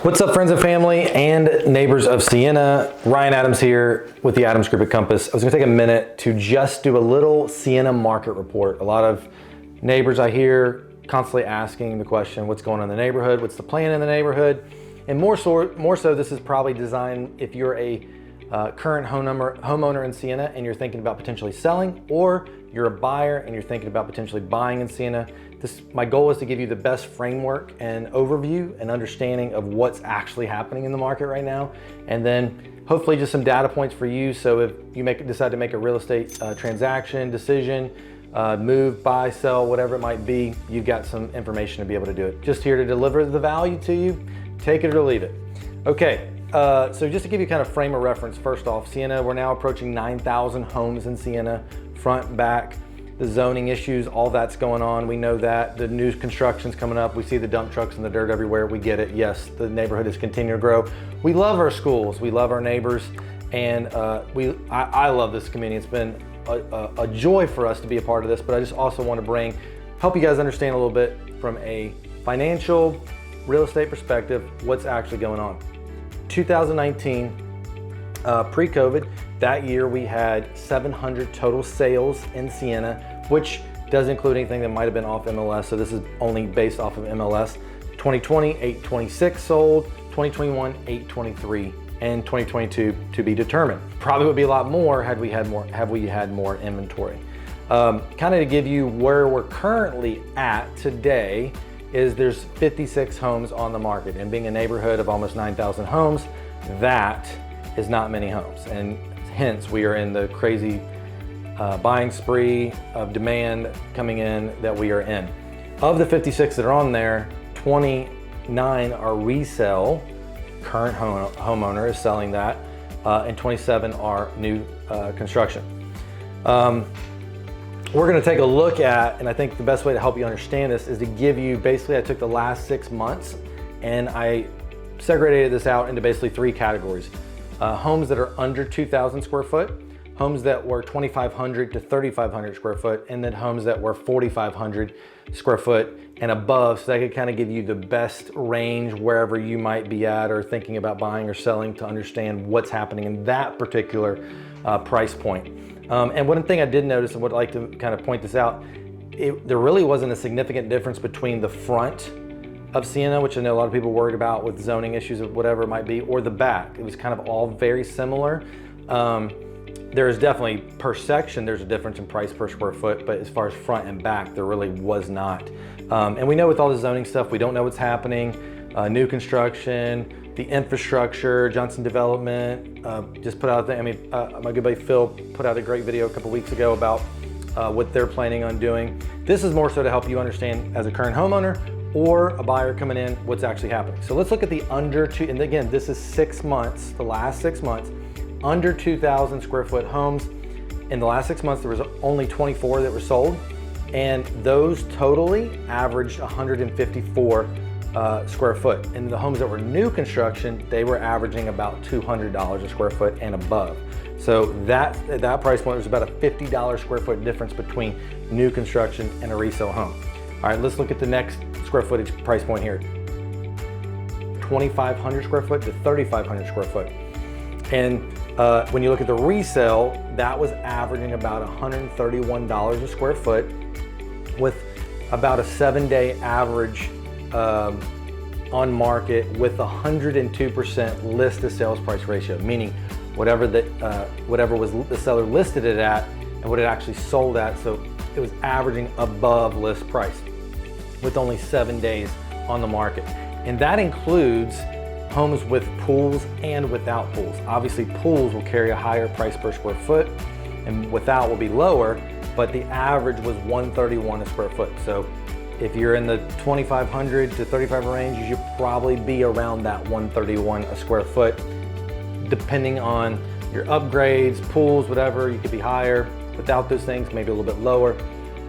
What's up, friends and family and neighbors of Sienna? Ryan Adams here with the Adams Group at Compass. I was gonna take a minute to just do a little Sienna market report. A lot of neighbors I hear constantly asking the question, what's going on in the neighborhood? What's the plan in the neighborhood? And more so, this is probably designed if you're a current homeowner in Sienna and you're thinking about potentially selling, or you're a buyer and you're thinking about potentially buying in Sienna. My goal is to give you the best framework and overview and understanding of what's actually happening in the market right now. And then hopefully just some data points for you. So if you decide to make a real estate transaction, decision, move, buy, sell, whatever it might be, you've got some information to be able to do it. Just here to deliver the value to you, take it or leave it. Okay, so just to give you kind of frame of reference, first off, Sienna, we're now approaching 9,000 homes in Sienna, front, back. The zoning issues, all that's going on. We know that. The new construction's coming up. We see the dump trucks and the dirt everywhere. We get it. Yes, the neighborhood is continuing to grow. We love our schools. We love our neighbors. And I love this community. It's been a joy for us to be a part of this, but I just also want to help you guys understand a little bit from a financial, real estate perspective, what's actually going on. 2019, pre-COVID, that year we had 700 total sales in Sienna, which does include anything that might have been off MLS. So this is only based off of MLS. 2020, 826 sold, 2021, 823, and 2022 to be determined. Probably would be a lot more had we had more inventory. Kind of to give you where we're currently at today is there's 56 homes on the market, and being a neighborhood of almost 9,000 homes, that is not many homes, and hence we are in the crazy buying spree of demand coming in that we are in. Of the 56 that are on there, 29 are resale, current homeowner is selling that, and 27 are new construction. We're gonna take a look at, and I think the best way to help you understand this is to give you, basically I took the last 6 months and I segregated this out into basically 3 categories. Homes that are under 2,000 square foot, homes that were 2,500 to 3,500 square foot, and then homes that were 4,500 square foot and above, so that could kind of give you the best range wherever you might be at or thinking about buying or selling, to understand what's happening in that particular price point. And one thing I did notice, and would like to kind of point this out, there really wasn't a significant difference between the front of Sienna, which I know a lot of people worried about with zoning issues or whatever it might be, or the back. It was kind of all very similar. There is definitely, per section, there's a difference in price per square foot, but as far as front and back, there really was not. And we know with all the zoning stuff, we don't know what's happening. New construction, the infrastructure, Johnson Development just put out, my good buddy Phil put out a great video a couple weeks ago about what they're planning on doing. This is more so to help you understand, as a current homeowner or a buyer coming in, what's actually happening. So let's look at the under two, and again, this is 6 months, the last 6 months, under 2,000 square foot homes. In the last 6 months, there was only 24 that were sold, and those totally averaged 154 square foot. And the homes that were new construction, they were averaging about $200 a square foot and above. So at that price point, there's about a $50 square foot difference between new construction and a resale home. All right, let's look at the next square footage price point here. 2,500 square foot to 3,500 square foot. And when you look at the resale, that was averaging about $131 a square foot, with about a 7-day average on market with 102% list to sales price ratio, meaning whatever was the seller listed it at and what it actually sold at. So it was averaging above list price with only 7 days on the market. And that includes homes with pools and without pools. Obviously, pools will carry a higher price per square foot and without will be lower, but the average was $131 a square foot. So if you're in the 2,500 to 3,500 range, you should probably be around that $131 a square foot. Depending on your upgrades, pools, whatever, you could be higher. Without those things, maybe a little bit lower.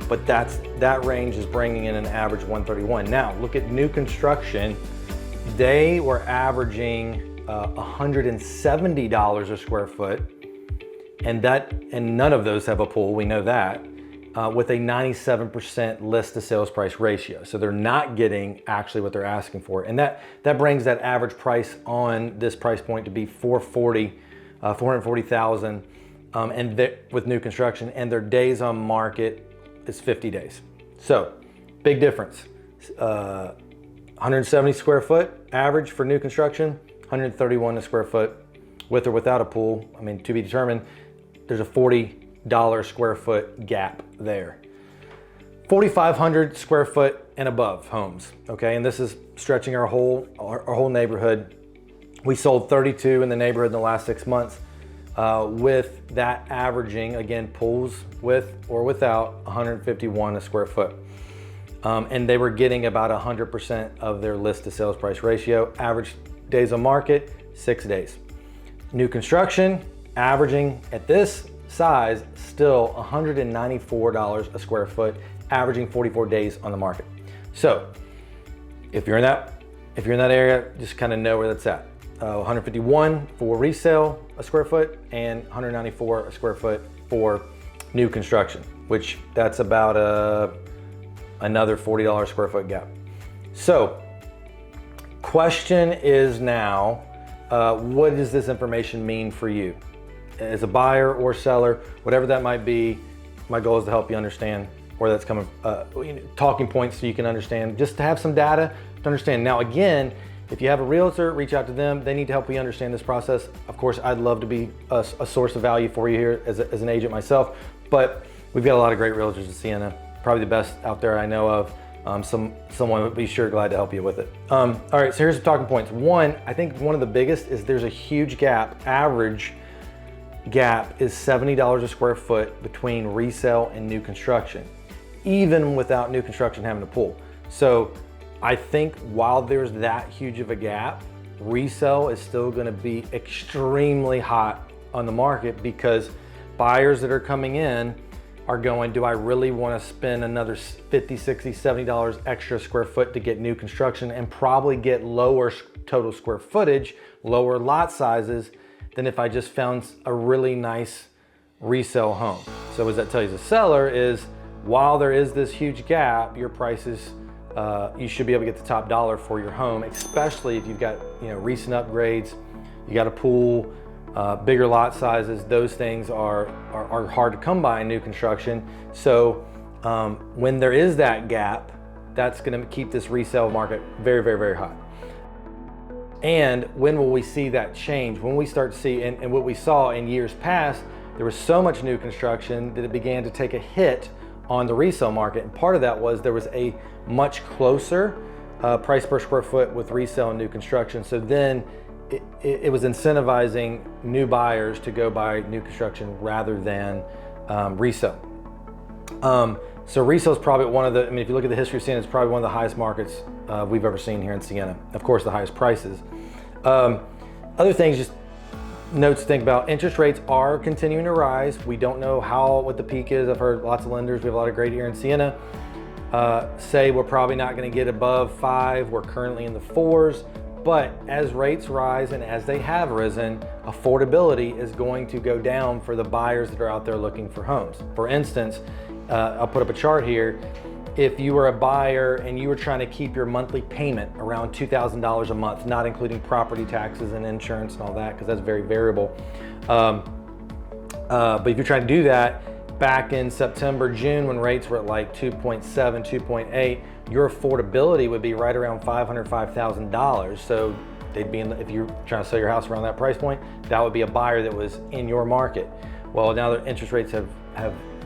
But that range is bringing in an average $131. Now, look at new construction. They were averaging $170 a square foot, and none of those have a pool, we know that. with a 97% list to sales price ratio. So they're not getting actually what they're asking for. And that brings that average price on this price point to be $440,000 and with new construction, and their days on market is 50 days. So big difference. 170 square foot average for new construction, 131 a square foot with or without a pool. I mean, to be determined. There's a $40 square foot gap there. 4,500 square foot and above homes, okay? And this is stretching our whole neighborhood. We sold 32 in the neighborhood in the last 6 months, with that averaging, again, pools with or without 151 a square foot. And they were getting about 100% of their list to sales price ratio. Average days on market, 6 days. New construction, averaging at this size, still $194 a square foot, averaging 44 days on the market. So if you're in that area, just kind of know where that's at. 151 for resale a square foot and 194 a square foot for new construction, which that's about another $40 square foot gap. So question is now, what does this information mean for you? As a buyer or seller, whatever that might be, my goal is to help you understand where that's coming, talking points so you can understand, just to have some data to understand. Now, again, if you have a realtor, reach out to them. They need to help you understand this process. Of course, I'd love to be a source of value for you here as an agent myself, but we've got a lot of great realtors in Sienna, probably the best out there I know of. Someone would be sure glad to help you with it. All right, so here's the talking points. One, I think one of the biggest is there's a huge gap. Average gap is $70 a square foot between resale and new construction, even without new construction having a pool. So I think while there's that huge of a gap, resale is still gonna be extremely hot on the market because buyers that are coming in are going, do I really wanna spend another $50, $60, $70 extra square foot to get new construction and probably get lower total square footage, lower lot sizes, than if I just found a really nice resale home. So what that tells you as a seller is, while there is this huge gap, your prices, you should be able to get the top dollar for your home, especially if you've got recent upgrades, you got a pool, bigger lot sizes. Those things are hard to come by in new construction. So when there is that gap, that's going to keep this resale market very, very, very hot. And when will we see that change? When we start to see, and what we saw in years past, there was so much new construction that it began to take a hit on the resale market. And part of that was there was a much closer price per square foot with resale and new construction. So then it was incentivizing new buyers to go buy new construction rather than resale. So resale is probably one of the, if you look at the history of Sienna, it's probably one of the highest markets we've ever seen here in Sienna. Of course, the highest prices. Other things, just notes to think about. Interest rates are continuing to rise. We don't know what the peak is. I've heard lots of lenders, we have a lot of great here in Sienna, say we're probably not going to get above 5. We're currently in the 4s. But as rates rise, and as they have risen, affordability is going to go down for the buyers that are out there looking for homes. For instance, I'll put up a chart here. If you were a buyer and you were trying to keep your monthly payment around $2,000 a month, not including property taxes and insurance and all that, because that's very variable. But if you're trying to do that, back in September, June, when rates were at like 2.7, 2.8, your affordability would be right around $500,000, $5,000. So they'd be if you're trying to sell your house around that price point, that would be a buyer that was in your market. Well, now that interest rates have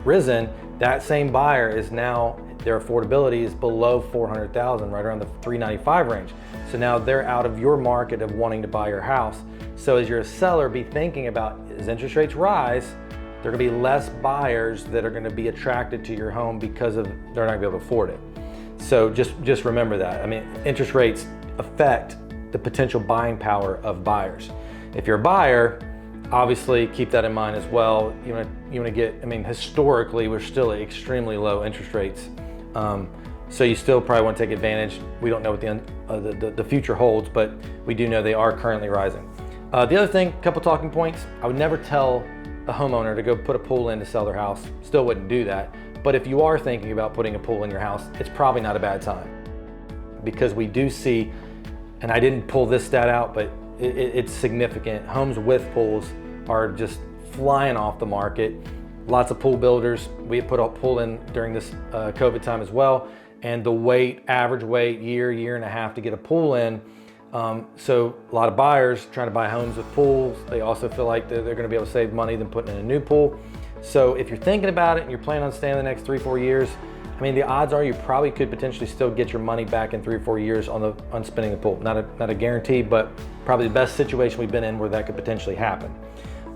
risen, that same buyer is now, their affordability is below $400,000, right around the $395 range. So now they're out of your market of wanting to buy your house. So as you're a seller, be thinking about, as interest rates rise, there are gonna be less buyers that are gonna be attracted to your home because they're not gonna be able to afford it. So just remember that. Interest rates affect the potential buying power of buyers. If you're a buyer, obviously keep that in mind as well. You want to get, historically, we're still at extremely low interest rates. So you still probably want to take advantage. We don't know what the future holds, but we do know they are currently rising. The other thing, a couple talking points, I would never tell a homeowner to go put a pool in to sell their house. Still wouldn't do that. But if you are thinking about putting a pool in your house, it's probably not a bad time, because we do see, and I didn't pull this stat out, but it's significant. Homes with pools are just flying off the market. Lots of pool builders. We put a pool in during this COVID time as well. And the average wait, year and a half to get a pool in. So a lot of buyers trying to buy homes with pools. They also feel like they're gonna be able to save money than putting in a new pool. So if you're thinking about it and you're planning on staying the next 3-4 years, I mean, the odds are you probably could potentially still get your money back in 3 or 4 years on spinning the pool. Not a guarantee, but probably the best situation we've been in where that could potentially happen.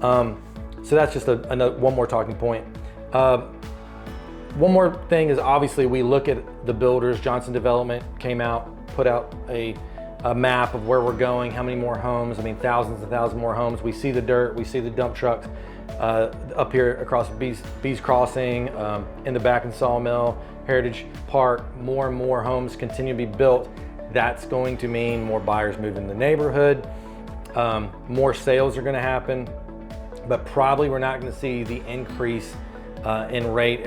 So that's just one more talking point. One more thing is, obviously we look at the builders. Johnson Development came out, put out a map of where we're going, how many more homes. I mean, thousands and thousands more homes. We see the dirt, we see the dump trucks up here across Bees Crossing, in the back in Sawmill, Heritage Park. More and more homes continue to be built. That's going to mean more buyers move in the neighborhood. More sales are gonna happen, but probably we're not gonna see the increase in rate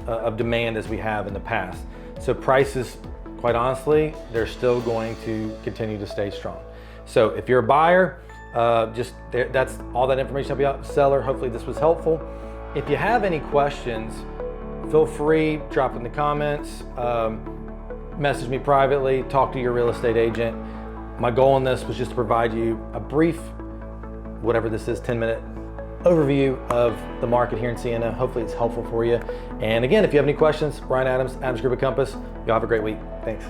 of demand as we have in the past. So prices, quite honestly, they're still going to continue to stay strong. So if you're a buyer, that's all that information about seller. Hopefully this was helpful. If you have any questions, feel free, drop in the comments, message me privately, talk to your real estate agent. My goal in this was just to provide you a brief, whatever this is, 10-minute overview of the market here in Sienna. Hopefully it's helpful for you. And again, if you have any questions, Ryan Adams, Adams Group of Compass. Y'all have a great week. Thanks.